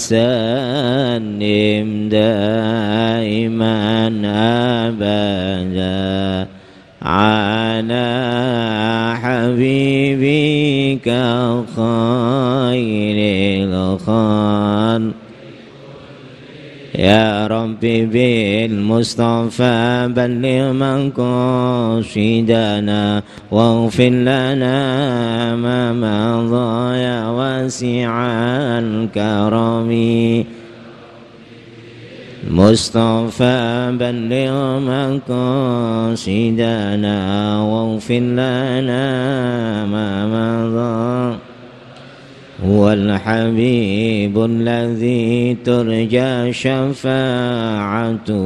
وسلم دائما أبدا على حبيبك خير الخلق يا ربي بالمصطفى بلغ مقاصدنا واغفر لنا ما مضى يا واسع الكرم مصطفى بلغ مقاصدنا واغفر لنا ما مضى هو الحبيب الذي ترجى شفاعته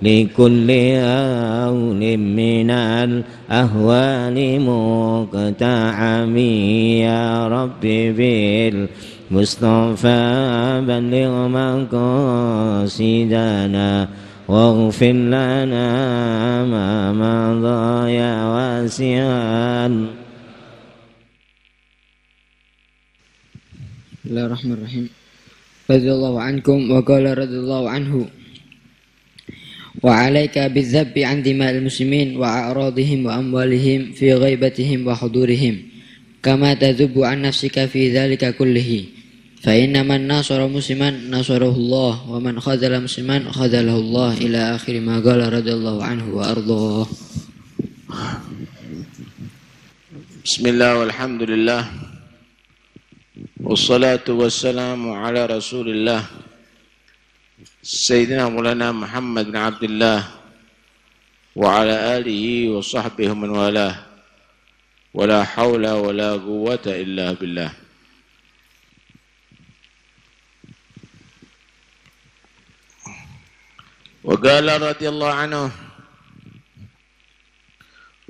لكل هول من الأهوال مقتحم يا ربي بالمصطفى بلغ مقاصدنا واغفر لنا ما مضى يا واسع. Bismillahirrahmanirrahim. Radhiyallahu ankum wa qala radhiyallahu anhu wa 'alaika bidzabbi 'an dima'il muslimin wa a'radihim wa amwalihim fi ghaibatihim wa hudurihim kama tadhubbu 'an nafsika fi dzalika kullihi fa inna man nasara musliman nasarahu Allah wa man khadzala musliman khadzalahu Allah ila akhir ma qala radhiyallahu anhu wa ardhah. Bismillah walhamdulillah wassalatu wassalamu ala rasulillah Sayyidina Maulana Muhammad bin Abdullah wa ala alihi wa sahbihi man walah wa la hawla wa la quwwata illa billah. Wa qala radhiyallahu anhu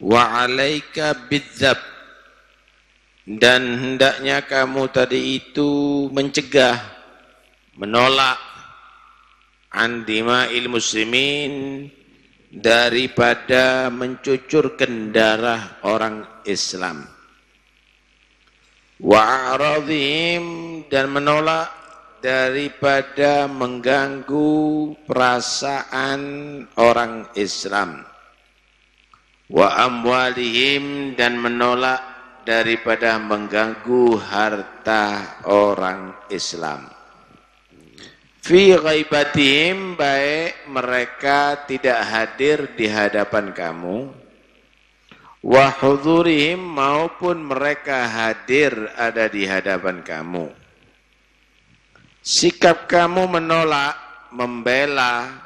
wa 'alaika bidzab, dan hendaknya kamu tadi itu mencegah, menolak andima'il muslimin, daripada mencucurkan darah orang Islam, wa a'radhim, dan menolak daripada mengganggu perasaan orang Islam, wa amwalihim, dan menolak daripada mengganggu harta orang Islam, fi ghaibatihim, baik mereka tidak hadir di hadapan kamu, wa hudurihim, maupun mereka hadir ada di hadapan kamu. Sikap kamu menolak, membela,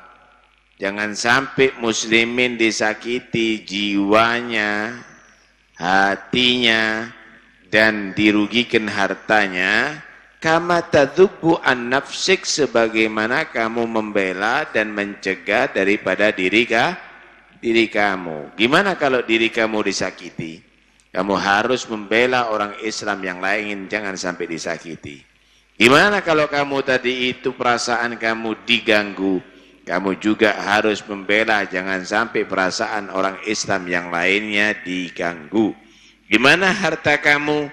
jangan sampai muslimin disakiti jiwanya, hatinya, dan dirugikan hartanya, kama tadhubbu an nafsik, sebagaimana kamu membela dan mencegah daripada diri kamu. Gimana kalau diri kamu disakiti? Kamu harus membela orang Islam yang lain, jangan sampai disakiti. Gimana kalau kamu tadi itu perasaan kamu diganggu? Kamu juga harus membela, jangan sampai perasaan orang Islam yang lainnya diganggu. Gimana harta kamu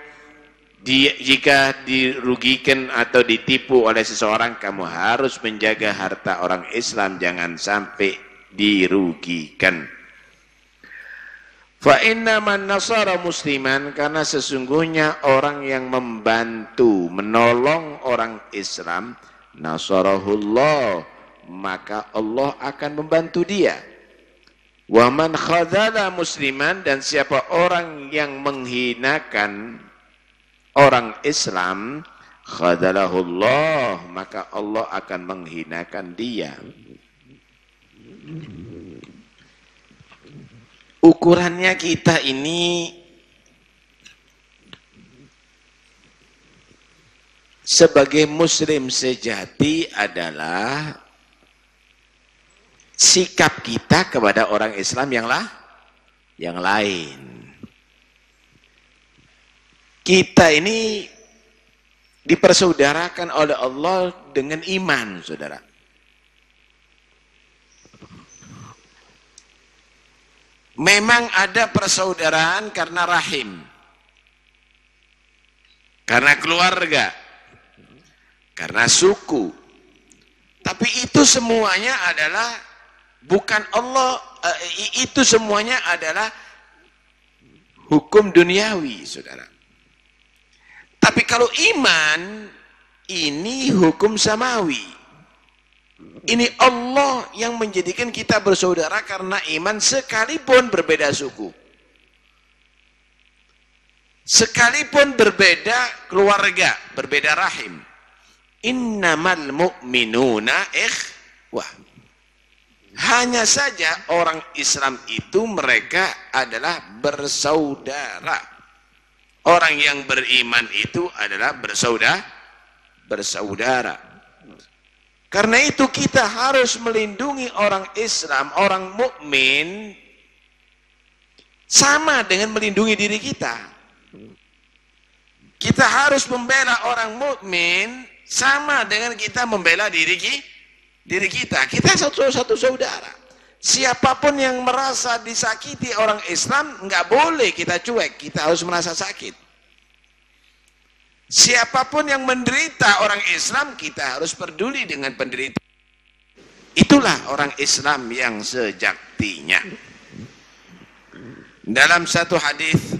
jika dirugikan atau ditipu oleh seseorang, kamu harus menjaga harta orang Islam, jangan sampai dirugikan. Fa inna man nasara musliman, karena sesungguhnya orang yang membantu, menolong orang Islam, nasarahullah, maka Allah akan membantu dia. Wa man khadzala musliman, dan siapa orang yang menghinakan orang Islam, khadzalahullah, maka Allah akan menghinakan dia. Ukurannya kita ini sebagai muslim sejati adalah sikap kita kepada orang Islam yang lain. Kita ini dipersaudarakan oleh Allah dengan iman, saudara. Memang ada persaudaraan karena rahim, karena keluarga, karena suku. Tapi itu semuanya adalah bukan Allah, itu semuanya adalah hukum duniawi, saudara. Tapi kalau iman, ini hukum samawi. Ini Allah yang menjadikan kita bersaudara karena iman sekalipun berbeda suku. Sekalipun berbeda keluarga, berbeda rahim. Innamal mu'minuna ikhwah. Hanya saja orang Islam itu mereka adalah bersaudara. Orang yang beriman itu adalah bersaudara. Karena itu kita harus melindungi orang Islam, orang mukmin sama dengan melindungi diri kita. Kita harus membela orang mukmin sama dengan kita membela diri kita. Kita satu saudara. Siapapun yang merasa disakiti orang Islam, nggak boleh kita cuek. Kita harus merasa sakit. Siapapun yang menderita orang Islam, kita harus peduli dengan penderitaan. Itulah orang Islam yang sejatinya. Dalam satu hadis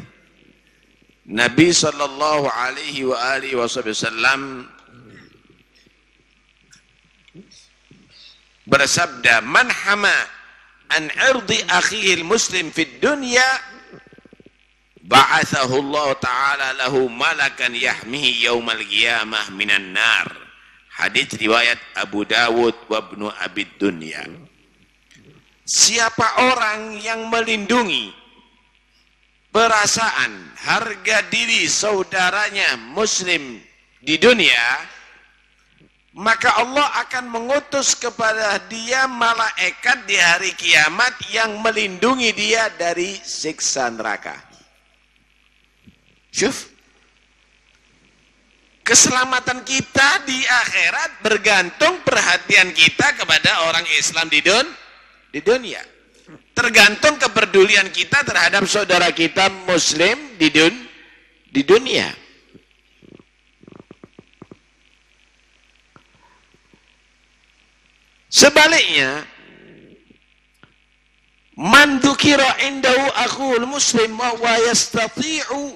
Nabi sallallahu alaihi wasallam bersabda, "Man hama an 'irdi akhihi al-muslim fid dunya, ba'athahu Allah Ta'ala lahu malakan yahmihi yaumal qiyamah minan nar." Hadis riwayat Abu Dawud wa Ibnu Abi Dunya. Siapa orang yang melindungi perasaan, harga diri saudaranya muslim di dunia, maka Allah akan mengutus kepada dia malaikat di hari kiamat yang melindungi dia dari siksa neraka. Syuf, keselamatan kita di akhirat bergantung perhatian kita kepada orang Islam di dunia. Tergantung kepedulian kita terhadap saudara kita muslim di dunia. Sebaliknya, man dzukira indahu akhul muslim wa yastati'u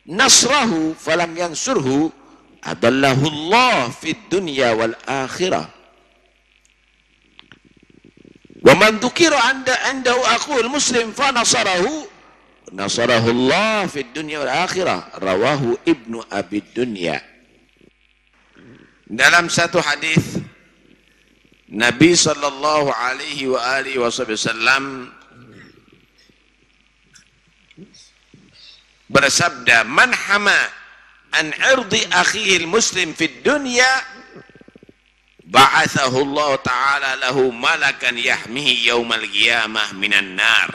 nasrahu falam yansurhu adallahu Allah fid dunya wal akhirah. Wa man dzukira indahu akhul muslim fa nasarahu Allah fid dunya wal akhirah. Rawahu Ibnu Abi Dunya. Dalam satu hadis Nabi sallallahu alaihi wasallam bersabda, "Man hama an 'irdi akhihi al-muslim fid dunya, ba'athahu Allah Ta'ala lahu malakan yahmihi yaumal qiyamah minan nar."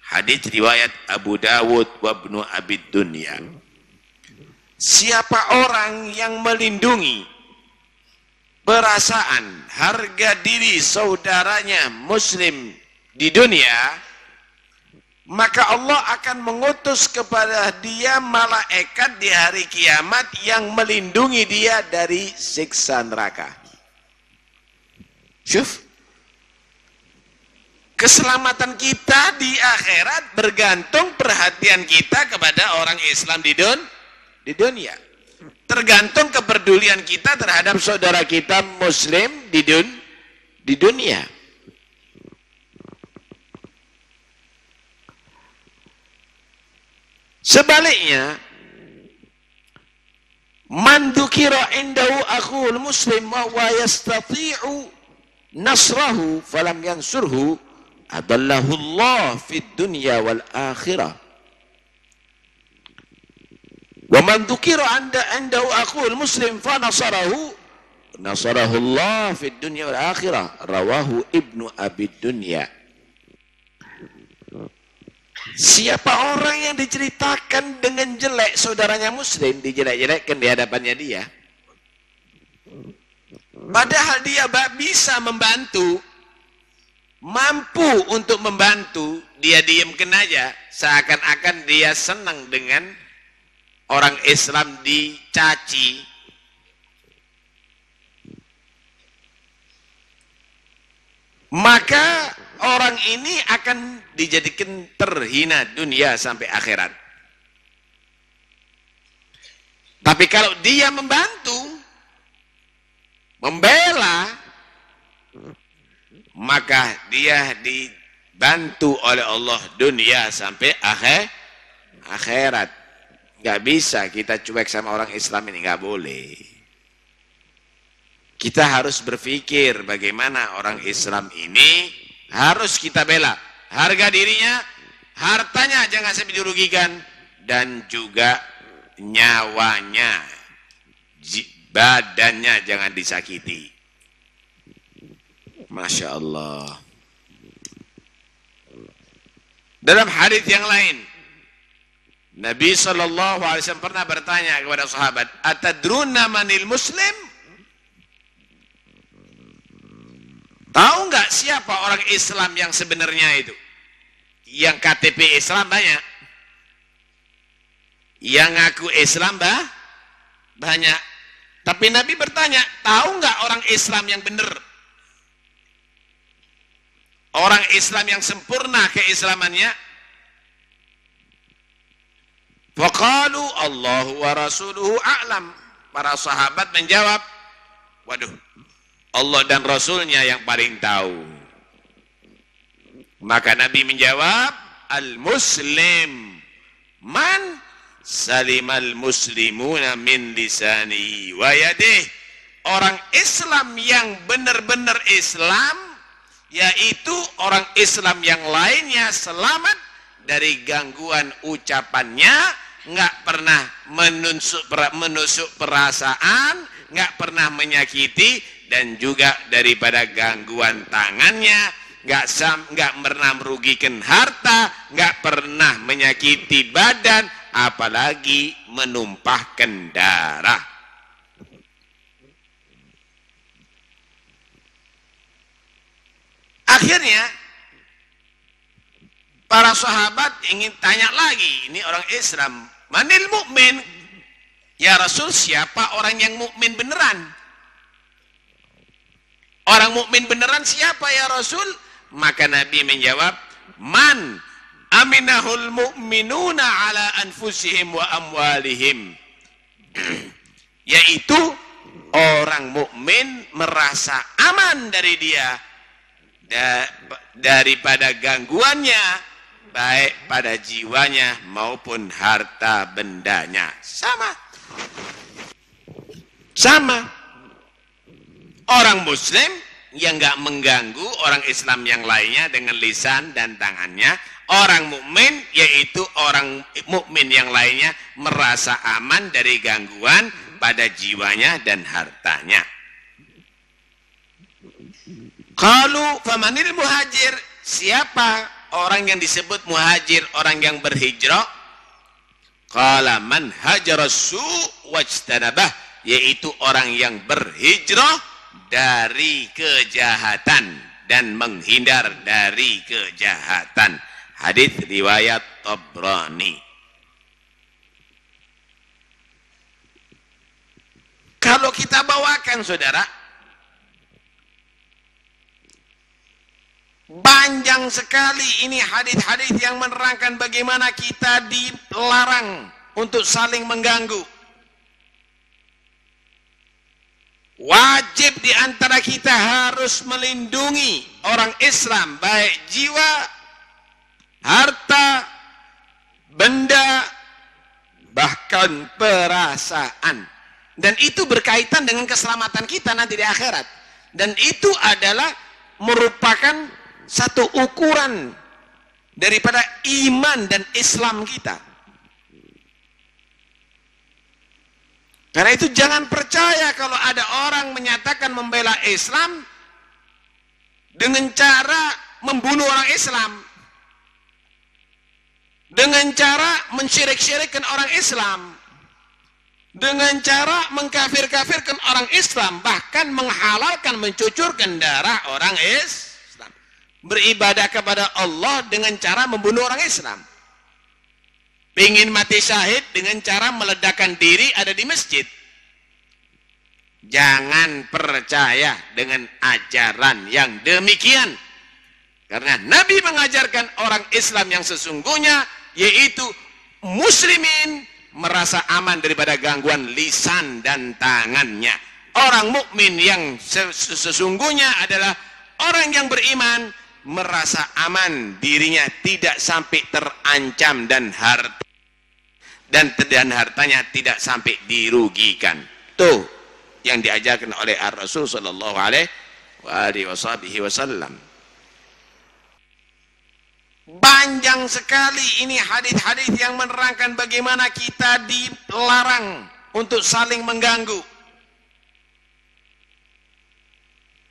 Hadis riwayat Abu Dawud wa Ibnu Abi Dunya. Siapa orang yang melindungi perasaan, harga diri saudaranya muslim di dunia, maka Allah akan mengutus kepada dia malaikat di hari kiamat yang melindungi dia dari siksa neraka. Syuf, keselamatan kita di akhirat bergantung perhatian kita kepada orang Islam di dunia. Tergantung kepedulian kita terhadap saudara kita muslim di dunia. Sebaliknya, man dzukira indahu akhul muslim wa yastati'u nasrahu falam yansurhu adallahu Allah fid dunya wal akhirah. Wa man dzukira indahu akhul muslim fa nasarahu Allah fid dunya wal akhirah. Rawahu Ibnu Abi Dunya. Siapa orang yang diceritakan dengan jelek saudaranya muslim, dijelek-jelekkan di hadapannya dia, padahal dia bisa membantu, mampu untuk membantu, dia diamkan aja, seakan-akan dia senang dengan orang Islam dicaci, maka orang ini akan dijadikan terhina dunia sampai akhirat. Tapi kalau dia membantu, membela, maka dia dibantu oleh Allah dunia sampai akhirat. Gak bisa kita cuek sama orang Islam ini, gak boleh. Kita harus berpikir bagaimana orang Islam ini harus kita bela. Harga dirinya, hartanya jangan sampai dirugikan, dan juga nyawanya, badannya jangan disakiti. Masya Allah. Dalam hadis yang lain, Nabi SAW pernah bertanya kepada sahabat, atadruna manil muslim? Tahu nggak siapa orang Islam yang sebenarnya itu? Yang KTP Islam banyak, yang ngaku Islam banyak. Tapi Nabi bertanya, tahu nggak orang Islam yang benar? Orang Islam yang sempurna keislamannya? Faqalu Allahu wa rasuluhu a'lam. Para sahabat menjawab, waduh, Allah dan Rasulnya yang paling tahu. Maka Nabi menjawab, al-muslim man salimal muslimuna min lisanihi wa yadihi. Orang Islam yang benar-benar Islam, yaitu orang Islam yang lainnya selamat dari gangguan ucapannya, nggak pernah menusuk perasaan, nggak pernah menyakiti, dan juga daripada gangguan tangannya, nggak pernah merugikan harta, nggak pernah menyakiti badan, apalagi menumpahkan darah. Akhirnya para sahabat ingin tanya lagi, ini orang Islam, manil mukmin? Ya Rasul, siapa orang yang mukmin beneran? Orang mukmin beneran siapa ya Rasul? Maka Nabi menjawab, man aminahul mu'minuna ala anfusihim wa amwalihim. Yaitu orang mukmin merasa aman dari dia, daripada gangguannya, baik pada jiwanya maupun harta bendanya. Sama. Orang Muslim yang nggak mengganggu orang Islam yang lainnya dengan lisan dan tangannya. Orang mukmin, yaitu orang mukmin yang lainnya, merasa aman dari gangguan pada jiwanya dan hartanya. Qalu famanil muhajir? Siapa orang yang disebut muhajir, orang yang berhijrah? Qala man hajara su' wajtanabah, yaitu orang yang berhijrah dari kejahatan dan menghindar dari kejahatan. Hadis riwayat Tabrani. Kalau kita bawakan saudara, panjang sekali ini hadis-hadis yang menerangkan bagaimana kita dilarang untuk saling mengganggu. Wajib di antara kita harus melindungi orang Islam, baik jiwa, harta, benda, bahkan perasaan. Dan itu berkaitan dengan keselamatan kita nanti di akhirat. Dan itu adalah merupakan satu ukuran daripada iman dan Islam kita. Karena itu jangan percaya kalau ada orang menyatakan membela Islam dengan cara membunuh orang Islam, dengan cara mensyirik-syirikkan orang Islam, dengan cara mengkafir-kafirkan orang Islam, bahkan menghalalkan, mencucurkan darah orang Islam, beribadah kepada Allah dengan cara membunuh orang Islam. Ingin mati syahid dengan cara meledakkan diri ada di masjid. Jangan percaya dengan ajaran yang demikian. Karena Nabi mengajarkan orang Islam yang sesungguhnya, yaitu muslimin merasa aman daripada gangguan lisan dan tangannya. Orang mukmin yang sesungguhnya adalah orang yang beriman merasa aman dirinya tidak sampai terancam dan hartanya tidak sampai dirugikan. Tuh yang diajarkan oleh Ar-Rasul sallallahu alaihi wasallam. Panjang sekali ini hadis-hadis yang menerangkan bagaimana kita dilarang untuk saling mengganggu.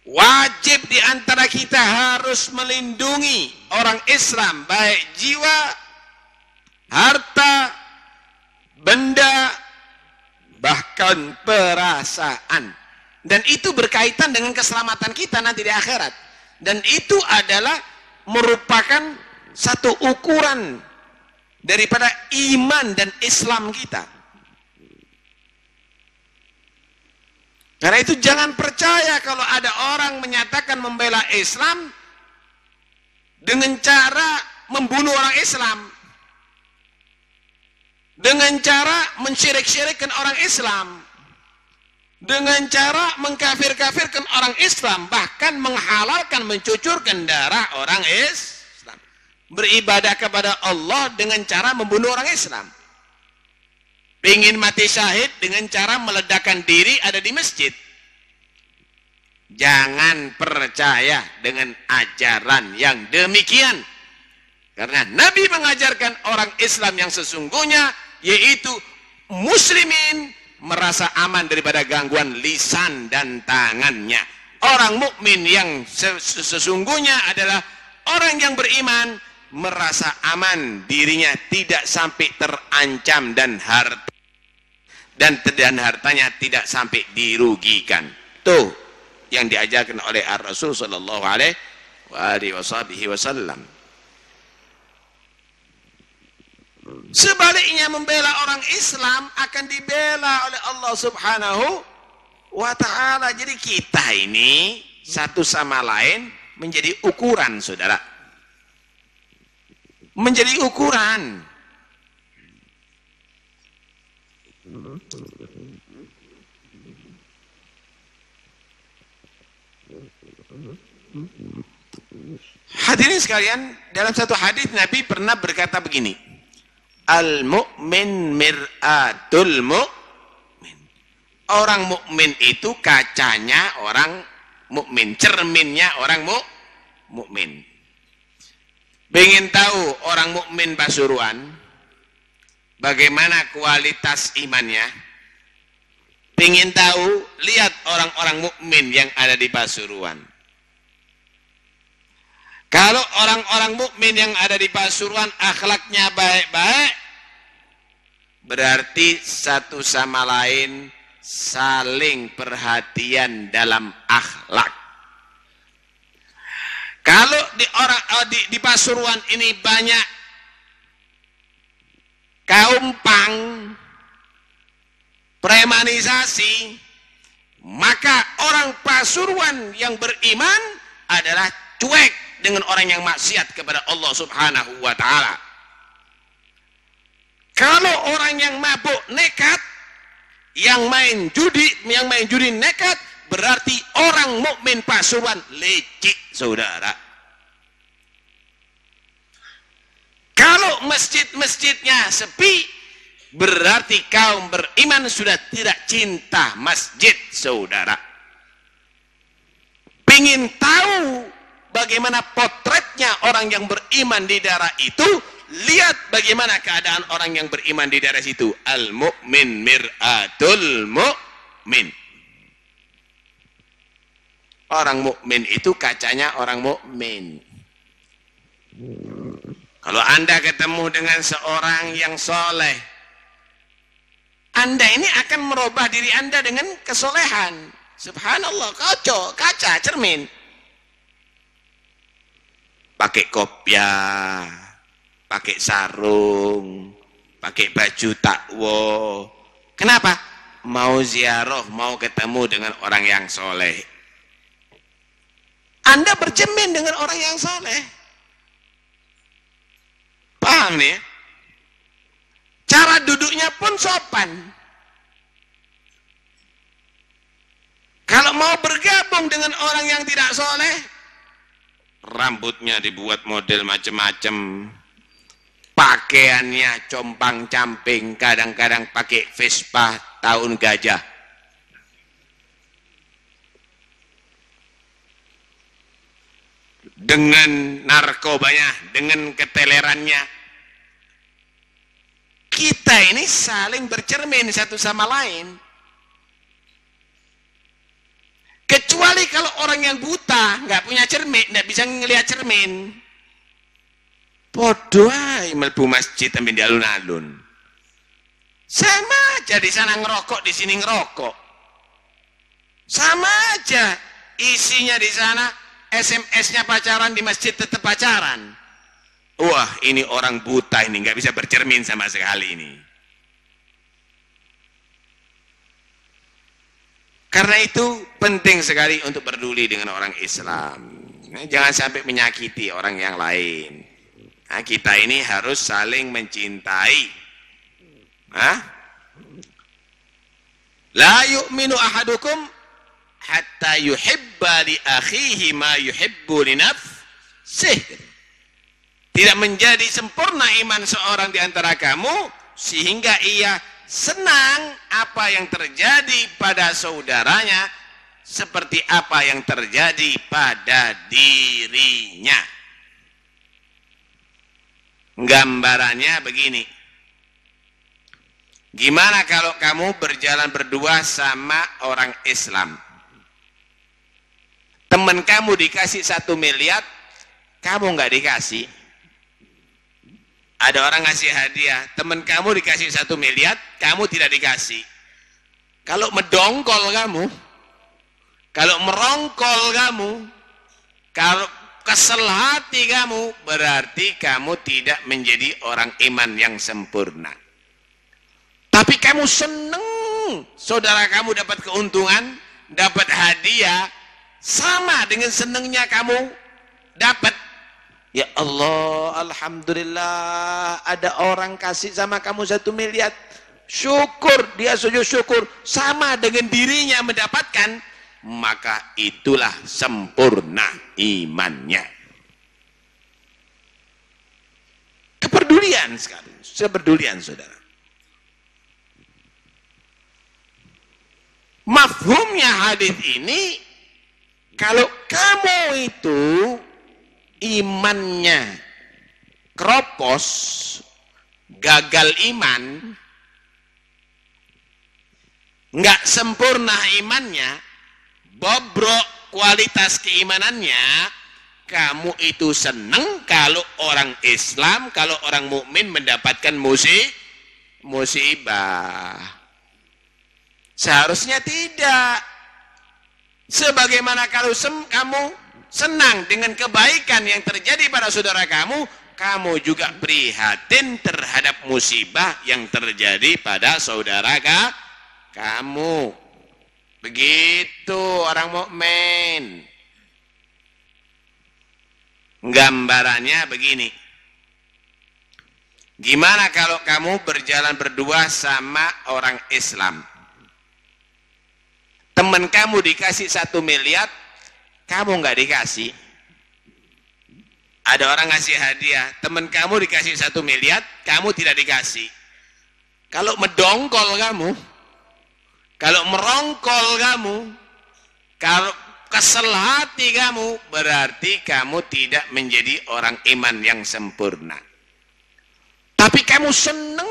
Wajib di antara kita harus melindungi orang Islam, baik jiwa, harta, benda, bahkan perasaan. Dan itu berkaitan dengan keselamatan kita nanti di akhirat. Dan itu adalah merupakan satu ukuran daripada iman dan Islam kita. Karena itu jangan percaya kalau ada orang menyatakan membela Islam dengan cara membunuh orang Islam, dengan cara mensyirik-syirikkan orang Islam, dengan cara mengkafir-kafirkan orang Islam, bahkan menghalalkan, mencucurkan darah orang Islam, beribadah kepada Allah dengan cara membunuh orang Islam, ingin mati syahid dengan cara meledakkan diri ada di masjid. Jangan percaya dengan ajaran yang demikian. Karena Nabi mengajarkan orang Islam yang sesungguhnya, yaitu muslimin merasa aman daripada gangguan lisan dan tangannya. Orang mukmin yang sesungguhnya adalah orang yang beriman merasa aman dirinya tidak sampai terancam dan hartanya tidak sampai dirugikan. Tuh yang diajarkan oleh Ar-Rasul sallallahu alaihi wasallam. Sebaliknya membela orang Islam akan dibela oleh Allah Subhanahu wa ta'ala. Jadi kita ini satu sama lain menjadi ukuran, saudara. Menjadi ukuran. Hadirin sekalian, dalam satu hadis Nabi pernah berkata begini, al-mu'min mir'atul mu'min. Orang mukmin itu kacanya orang mukmin, cerminnya orang mukmin. Pengen tahu orang mukmin Pasuruan bagaimana kualitas imannya? Pengen tahu, lihat orang-orang mukmin yang ada di Pasuruan. Kalau orang-orang mukmin yang ada di Pasuruan akhlaknya baik-baik, berarti satu sama lain saling perhatian dalam akhlak. Kalau di Pasuruan ini banyak kaum pang, premanisasi, maka orang Pasuruan yang beriman adalah cuek dengan orang yang maksiat kepada Allah Subhanahu wa ta'ala. Kalau orang yang mabuk nekat, yang main judi nekat, berarti orang mukmin Pasuruan licik, saudara. Kalau masjid-masjidnya sepi, berarti kaum beriman sudah tidak cinta masjid, saudara. Pengin tahu bagaimana potretnya orang yang beriman di daerah itu, lihat bagaimana keadaan orang yang beriman di daerah situ. Al-mu'min mir'atul mu'min. Orang mukmin itu kacanya orang mukmin. Kalau Anda ketemu dengan seorang yang soleh, Anda ini akan merubah diri Anda dengan kesolehan. Subhanallah, kaca, cermin. Pakai kopiah, pakai sarung, pakai baju takwa. Kenapa? mau ziarah, mau ketemu dengan orang yang soleh. Anda bercermin dengan orang yang soleh. Paham ya? Cara duduknya pun sopan. Kalau mau bergabung dengan orang yang tidak soleh, rambutnya dibuat model macam-macam, pakaiannya compang-camping, kadang-kadang pakai Vespa tahun gajah. Dengan narkobanya, dengan ketelerannya. Kita ini saling bercermin satu sama lain. Kecuali kalau orang yang buta, nggak punya cermin, nggak bisa ngelihat cermin. Podo ae mlebu masjid ambil di alun-alun. Sama aja di sana ngerokok, di sini ngerokok. Sama aja isinya di sana SMS-nya pacaran, di masjid tetap pacaran. Wah, ini orang buta ini nggak bisa bercermin sama sekali ini. Karena itu penting sekali untuk peduli dengan orang Islam. Jangan sampai menyakiti orang yang lain. Nah, kita ini harus saling mencintai. La yu'minu ahadukum hatta yuhibba li akhihi ma yuhibbu li nafsihi. Tidak menjadi sempurna iman seorang di antara kamu sehingga ia senang apa yang terjadi pada saudaranya seperti apa yang terjadi pada dirinya. Gambarannya begini. Gimana kalau kamu berjalan berdua sama orang Islam? Teman kamu dikasih 1 miliar, kamu nggak dikasih. Ada orang ngasih hadiah, teman kamu dikasih 1 miliar, kamu tidak dikasih. Kalau medongkol kamu, kalau merongkol kamu, kalau kesel hati kamu, berarti kamu tidak menjadi orang iman yang sempurna. Tapi kamu seneng, saudara kamu dapat keuntungan, dapat hadiah, sama dengan senengnya kamu dapat. Ya Allah, alhamdulillah, ada orang kasih sama kamu 1 miliar. Syukur, dia sujud syukur, sama dengan dirinya mendapatkan, maka itulah sempurna imannya. Kepedulian sekali, sepedulian saudara. Mafhumnya hadis ini, kalau kamu itu imannya kropos, gagal iman, nggak sempurna imannya, bobrok kualitas keimanannya, kamu itu seneng kalau orang Islam, kalau orang mukmin mendapatkan musibah. Seharusnya tidak. Sebagaimana kalau kamu senang dengan kebaikan yang terjadi pada saudara kamu, kamu juga prihatin terhadap musibah yang terjadi pada saudara kamu. Begitu orang mukmin. Gambarannya begini. Gimana kalau kamu berjalan berdua sama orang Islam? Teman kamu dikasih 1 miliar, kamu nggak dikasih. Ada orang ngasih hadiah, teman kamu dikasih 1 miliar, kamu tidak dikasih. Kalau medongkol kamu, kalau merongkol kamu, kalau kesel hati kamu, berarti kamu tidak menjadi orang iman yang sempurna. Tapi kamu seneng,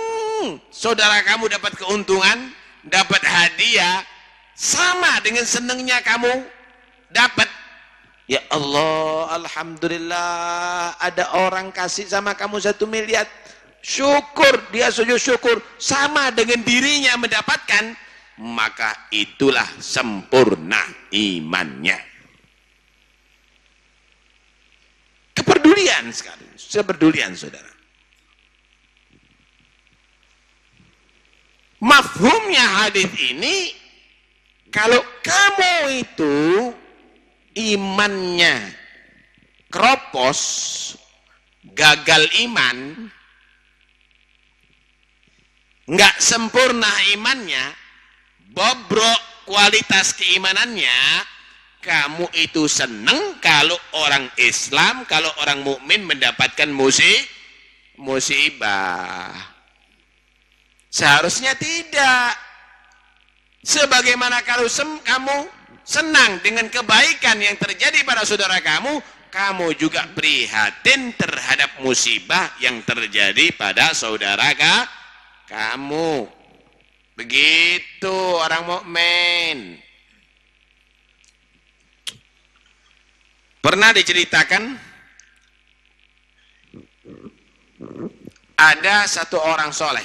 saudara kamu dapat keuntungan, dapat hadiah, sama dengan senengnya kamu dapat. Ya Allah, alhamdulillah, ada orang kasih sama kamu 1 miliar. Syukur, dia sujud syukur, sama dengan dirinya mendapatkan, maka itulah sempurna imannya. Kepedulian sekali, sepedulian saudara. Mafhumnya hadis ini, kalau kamu itu imannya keropos, gagal iman, nggak sempurna imannya, bobrok kualitas keimanannya, kamu itu seneng kalau orang Islam, kalau orang mukmin mendapatkan musibah. Seharusnya tidak. Sebagaimana kalau kamu senang dengan kebaikan yang terjadi pada saudara kamu, kamu juga prihatin terhadap musibah yang terjadi pada saudara kamu. Begitu orang mukmin. Pernah diceritakan ada satu orang soleh,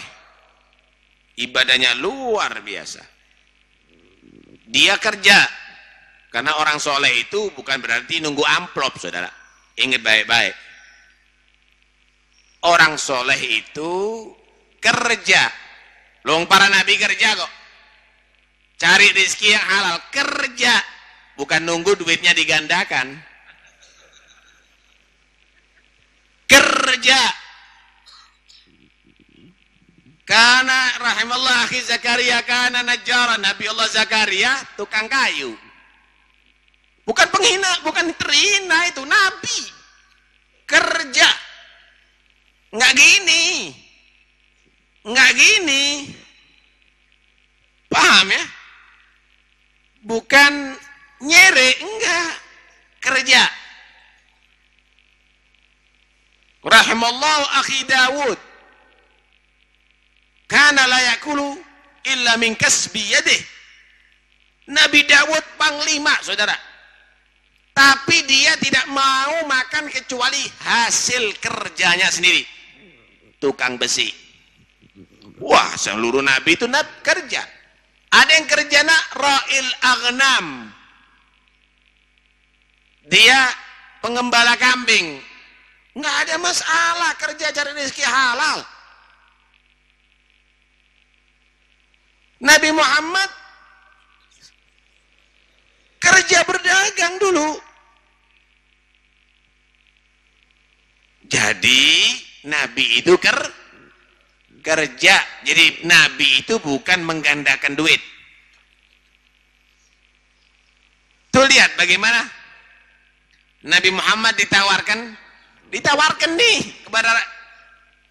ibadahnya luar biasa. Dia kerja, karena orang soleh itu bukan berarti nunggu amplop, saudara. Ingat baik-baik. Orang soleh itu kerja. Loh, para nabi kerja kok. Cari rezeki yang halal, kerja. Bukan nunggu duitnya digandakan. Kerja. Karena rahimallah akhi Zakaria kana najjaran. Nabi Allah Zakaria tukang kayu. Bukan penghina, bukan terhina, itu nabi. Kerja. Enggak gini. Enggak gini. Paham ya? Bukan nyere, enggak. Kerja. Rahimallahu akhi Dawud. Kana la yakulu illa min kasbi yadih. Nabi Dawud panglima, saudara. Tapi dia tidak mau makan kecuali hasil kerjanya sendiri. Tukang besi. Wah, seluruh nabi itu kerja. Ada yang kerjanya ra'il aghnam. Dia pengembala kambing. Nggak ada masalah kerja cari rezeki halal. Nabi Muhammad kerja berdagang dulu. Jadi Nabi itu kerja. Jadi Nabi itu bukan menggandakan duit. Tuh lihat bagaimana Nabi Muhammad ditawarkan nih kepada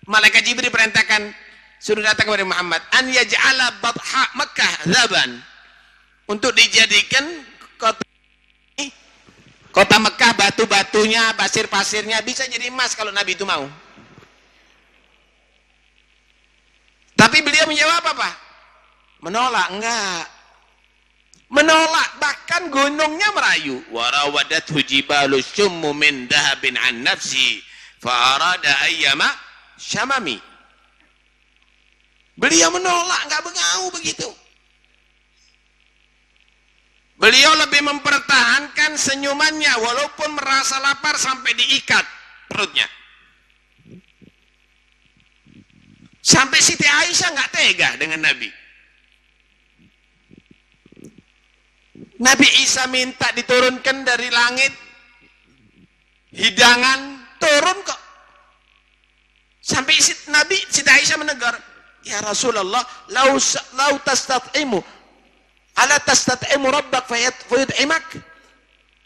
malaikat Jibril, perintahkan suruh datang kepada Muhammad an yaj'ala batha Makkah zaban, untuk dijadikan kota Mekah batu-batunya, pasir-pasirnya bisa jadi emas kalau Nabi itu mau. Tapi beliau menjawab apa? Menolak, enggak. Menolak, bahkan gunungnya merayu. Warawadathu jibalu syummu min dahabin an nafsi fa arada ayyama syamami. Beliau menolak, enggak bengau begitu. Beliau lebih mempertahankan senyumannya walaupun merasa lapar sampai diikat perutnya. Sampai Siti Aisyah nggak tega dengan Nabi. Nabi Isa minta diturunkan dari langit hidangan, turun kok. Sampai Siti Aisyah menegur, ya Rasulullah, lau tastat'imu ala tastat'imu rabbak fayud'imak.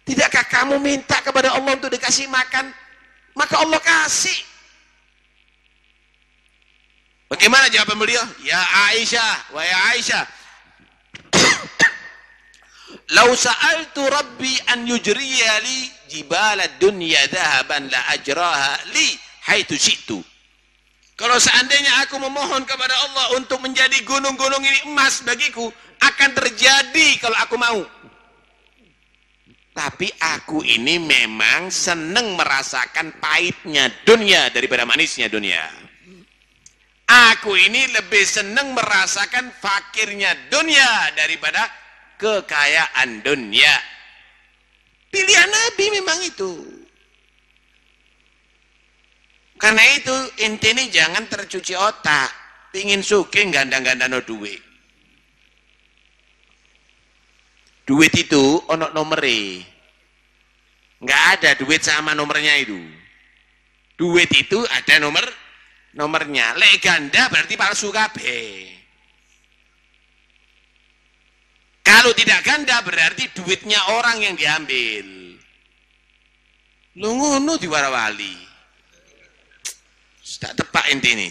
Tidakkah kamu minta kepada Allah untuk dikasih makan, maka Allah kasih. Bagaimana jawaban beliau? Ya Aisyah, wa ya Aisyah, lau sa'altu rabbi an yujriya li jibala dunya dhahaban la ajraha li haitsu syi'tu. Kalau seandainya aku memohon kepada Allah untuk menjadi gunung-gunung ini emas bagiku, akan terjadi kalau aku mau. Tapi aku ini memang senang merasakan pahitnya dunia daripada manisnya dunia. Aku ini lebih senang merasakan fakirnya dunia daripada kekayaan dunia. Pilihan Nabi memang itu. Karena itu intinya jangan tercuci otak. pingin sugih gandang-gandano duit. Duit itu ono nomere. Nggak ada duit sama nomornya itu. Duit itu ada nomornya. Lek ganda berarti palsu kabeh. Kalau tidak ganda berarti duitnya orang yang diambil. Lu ngono di warawali. Tak tepak inti ini.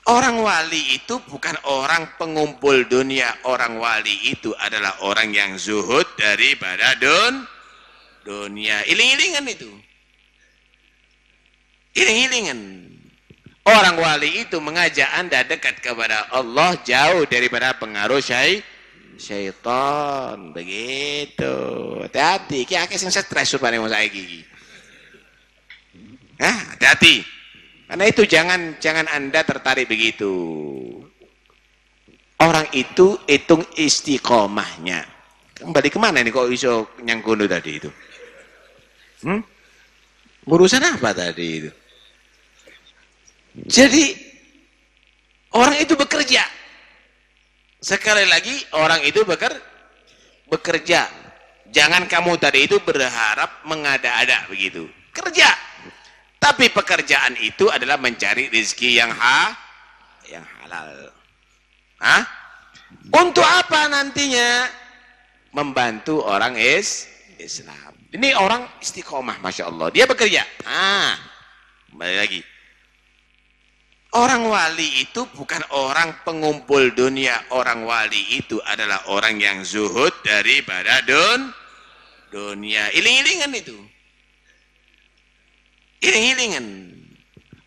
Orang wali itu bukan orang pengumpul dunia. Orang wali itu adalah orang yang zuhud daripada dunia. Iling-ilingan itu. Iling-ilingan. Orang wali itu mengajak Anda dekat kepada Allah, jauh daripada pengaruh syaitan. Begitu. Hati-hati. Ki akeh sing stres rupane wong saiki. Hati-hati. Karena itu jangan Anda tertarik begitu. Orang itu hitung istiqomahnya. Kembali kemana ini kok iso nyangkono tadi itu? Urusan apa tadi itu? Jadi orang itu bekerja. Sekali lagi orang itu bekerja. Jangan kamu tadi itu berharap mengada-ada begitu. Kerja. Tapi pekerjaan itu adalah mencari rezeki yang halal. Untuk apa nantinya? Membantu orang Islam. Ini orang istiqomah, Masya Allah. Dia bekerja. Kembali lagi. Orang wali itu bukan orang pengumpul dunia. Orang wali itu adalah orang yang zuhud daripada dunia. Iling-ilingan itu. Iling-ilingan.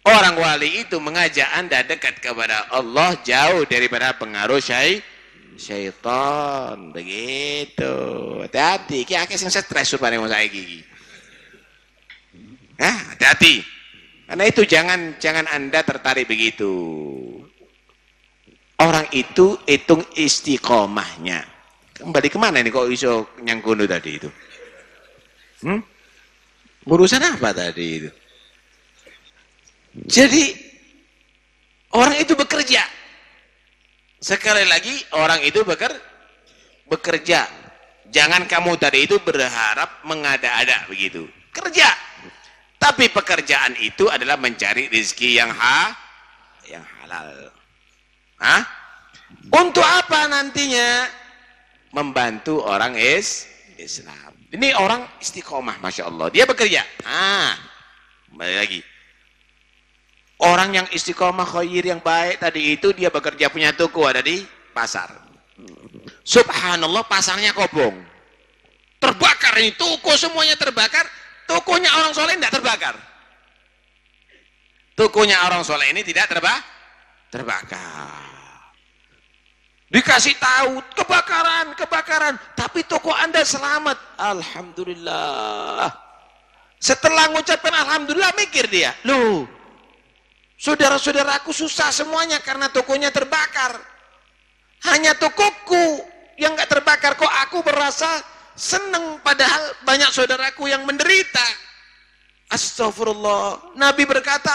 Orang wali itu mengajak Anda dekat kepada Allah, jauh daripada pengaruh syaitan. Begitu. Hati-hati. Ki akeh sing stres rupane wong saiki. Hati-hati. Karena itu jangan Anda tertarik begitu. Orang itu hitung istiqomahnya. Kembali kemana ini kok iso nyangkono tadi itu? Urusan apa tadi itu? Jadi orang itu bekerja. Sekali lagi orang itu bekerja. Jangan kamu tadi itu berharap mengada-ada begitu. Kerja. Tapi pekerjaan itu adalah mencari rezeki yang halal. Untuk apa nantinya? Membantu orang Islam. Ini orang istiqomah, Masya Allah. Dia bekerja. Kembali lagi. Orang yang istiqomah khair yang baik tadi itu dia bekerja punya toko ada di pasar. Subhanallah pasarnya kobong. Terbakar ini toko semuanya terbakar. Tokonya orang soleh tidak terbakar. Tokonya orang soleh ini tidak terbakar. Dikasih tahu kebakaran, tapi toko Anda selamat. Alhamdulillah. Setelah mengucapkan alhamdulillah mikir dia, loh, saudara-saudaraku susah semuanya karena tokonya terbakar. Hanya tokoku yang nggak terbakar, kok aku merasa senang padahal banyak saudaraku yang menderita. Astagfirullah. Nabi berkata,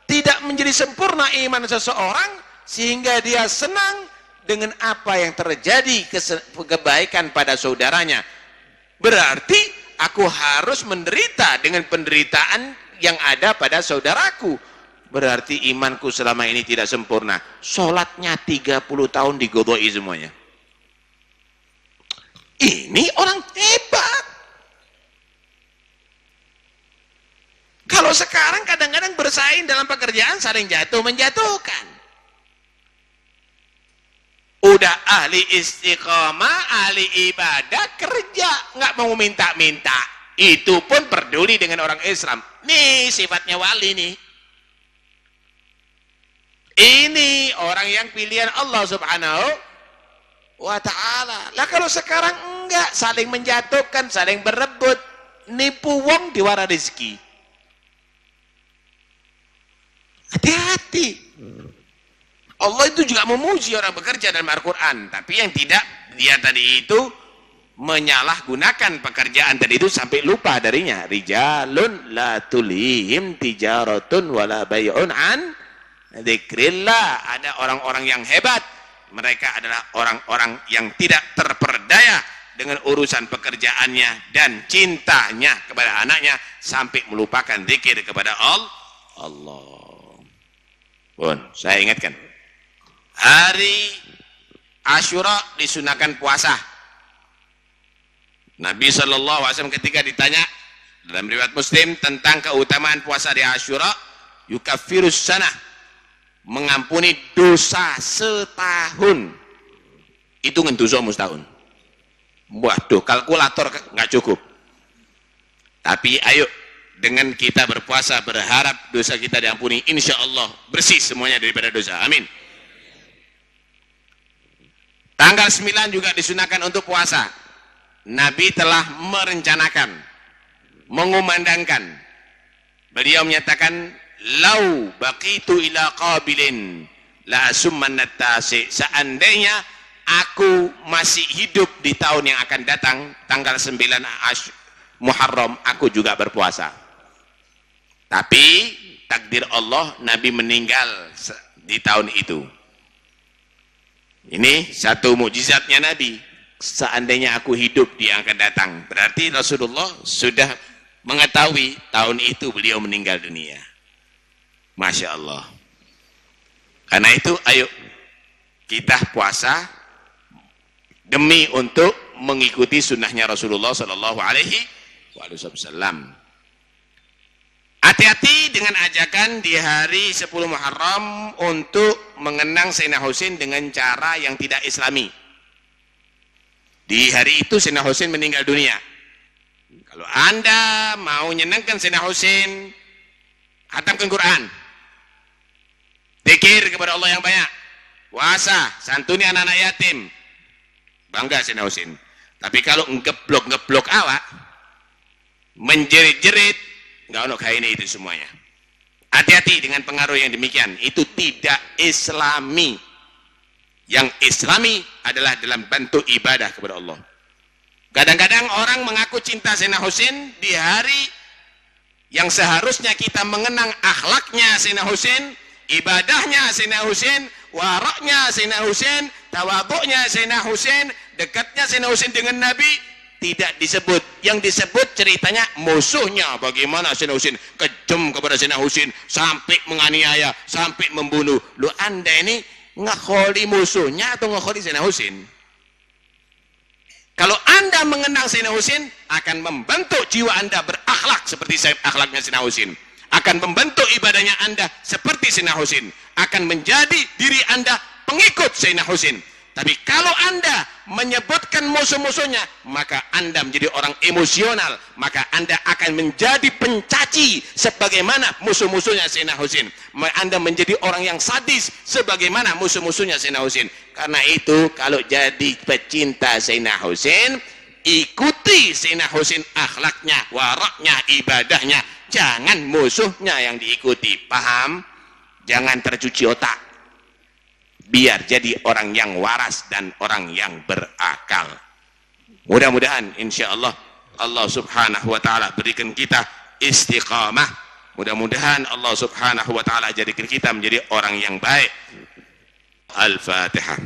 tidak menjadi sempurna iman seseorang sehingga dia senang dengan apa yang terjadi kebaikan pada saudaranya. Berarti aku harus menderita dengan penderitaan yang ada pada saudaraku. Berarti imanku selama ini tidak sempurna. Sholatnya 30 tahun digodoi semuanya. Ini orang hebat. Kalau sekarang kadang-kadang bersaing dalam pekerjaan saling jatuh menjatuhkan. Udah ahli istiqomah, ahli ibadah, kerja, nggak mau minta-minta. Itu pun peduli dengan orang Islam. Nih sifatnya wali nih. Ini orang yang pilihan Allah Subhanahu wa ta'ala. Lah kalau sekarang enggak, saling menjatuhkan, saling berebut, nipu wong diwara rezeki. Hati-hati. Allah itu juga memuji orang bekerja dalam Al-Quran, tapi yang tidak dia tadi itu menyalahgunakan pekerjaan tadi itu sampai lupa darinya. Rijalun la tulihim tijaratun wala bay'un an dzikrillah. Ada orang-orang yang hebat, mereka adalah orang-orang yang tidak terperdaya dengan urusan pekerjaannya dan cintanya kepada anaknya sampai melupakan zikir kepada Allah. Pun saya ingatkan, hari Asyura disunahkan puasa. Nabi SAW ketika ditanya dalam riwayat Muslim tentang keutamaan puasa di Asyura, yukaffirus sanah, mengampuni dosa setahun. Hitungan dosa setahun. Waduh, kalkulator nggak cukup. Tapi ayo, dengan kita berpuasa berharap dosa kita diampuni, insya Allah bersih semuanya daripada dosa. Amin. Tanggal 9 juga disunahkan untuk puasa. Nabi telah merencanakan, mengumandangkan. Beliau menyatakan, lau baqitu ila qabilin la asumman tasi. Seandainya aku masih hidup di tahun yang akan datang, tanggal 9 Muharram, aku juga berpuasa. Tapi takdir Allah, Nabi meninggal di tahun itu. Ini satu mukjizatnya Nabi. Seandainya aku hidup di yang akan datang, berarti Rasulullah sudah mengetahui tahun itu beliau meninggal dunia. Masya Allah. Karena itu ayo kita puasa demi untuk mengikuti sunnahnya Rasulullah Sallallahu Alaihi Wasallam. Hati-hati dengan ajakan di hari 10 Muharram untuk mengenang Sayyidina Husain dengan cara yang tidak islami. Di hari itu Sayyidina Husain meninggal dunia. Kalau Anda mau menyenangkan Sayyidina Husain, khatamkan Quran, zikir kepada Allah yang banyak, puasa, santuni anak-anak yatim, bangga Sayyidina Husain. Tapi kalau ngeblok awak, menjerit-jerit, nggak ono kayak ini itu semuanya. Hati-hati dengan pengaruh yang demikian. Itu tidak islami. Yang islami adalah dalam bentuk ibadah kepada Allah. Kadang-kadang orang mengaku cinta Sayyidina Husain di hari yang seharusnya kita mengenang akhlaknya Sayyidina Husain, ibadahnya Sayyidina Husain, waraknya Sayyidina Husain, tawaduknya Sayyidina Husain, dekatnya Sayyidina Husain dengan Nabi, tidak disebut. Yang disebut ceritanya musuhnya, bagaimana Sayyidina Husain kejam kepada Sayyidina Husain sampai menganiaya, sampai membunuh. Lu Anda ini ngekholi musuhnya atau ngekholi Sayyidina Husain? Kalau Anda mengenang Sayyidina Husain, akan membentuk jiwa Anda berakhlak seperti akhlaknya Sayyidina Husain, akan membentuk ibadahnya Anda seperti Sayyidina Husain, akan menjadi diri Anda pengikut Sayyidina Husain. Tapi kalau Anda menyebutkan musuh-musuhnya, maka Anda menjadi orang emosional, maka Anda akan menjadi pencaci sebagaimana musuh-musuhnya Sayyidina Husain. Anda menjadi orang yang sadis sebagaimana musuh-musuhnya Sayyidina Husain. Karena itu kalau jadi pecinta Sayyidina Husain, ikuti Sayyidina Husain akhlaknya, waraknya, ibadahnya. Jangan musuhnya yang diikuti. Paham? Jangan tercuci otak. Biar jadi orang yang waras dan orang yang berakal. Mudah-mudahan insya Allah Allah subhanahu wa ta'ala berikan kita istiqamah. Mudah-mudahan Allah subhanahu wa ta'ala jadikan kita menjadi orang yang baik. Al-Fatihah.